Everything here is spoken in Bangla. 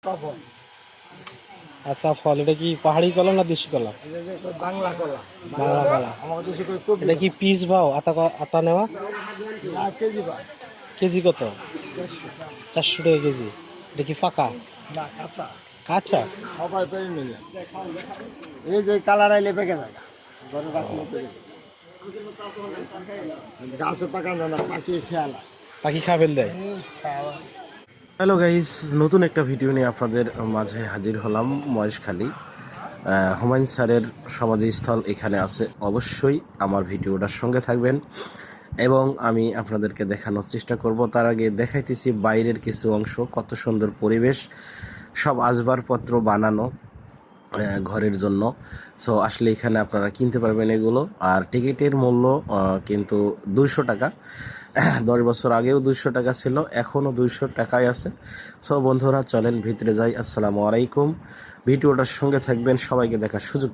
তপন। আচ্ছা, ফল এটা কি পাহাড়ি কলা না দেশি কলা? এটা যে বাংলা কলা। বাংলা কলা। আমাদের দেশে কই কপি। এটা কি পিস ভাও আতা নেওয়া? না কেজি বা কেজি কত? 400। 400 টাকা কেজি। এটা কি ফাঁকা? না কাঁচা। কাঁচা? সবাই পেরে নিলে। এই যে কালার আইলে পেকে যায়। ঘরে রাখলে পেকে যায়। গাছে পাকানো না পাখি খেয়াল। পাখি খাবেল দেয়। খাওয়া। হ্যালো গাইস, নতুন একটা ভিডিও নিয়ে আপনাদের মাঝে হাজির হলাম। মহেশখালী হুমায়ুন স্যারের সমাধিস্থল এখানে আছে। অবশ্যই আমার ভিডিওটার সঙ্গে থাকবেন এবং আমি আপনাদেরকে দেখানোর চেষ্টা করব। তার আগে দেখাইতেছি বাইরের কিছু অংশ, কত সুন্দর পরিবেশ, সব আসবাবপত্র বানানো ঘরের জন্য। সো আসলে এখানে আপনারা কিনতে পারবেন এগুলো। আর টিকিটের মূল্য কিন্তু 200 টাকা। 10 বছর আগেও 200 টাকা ছিল, এখনও 200 টাকাই আছে। সো বন্ধুরা চলেন ভিতরে যাই। আসসালামু আলাইকুম। ভিডিওটার সঙ্গে থাকবেন, সবাইকে দেখার সুযোগ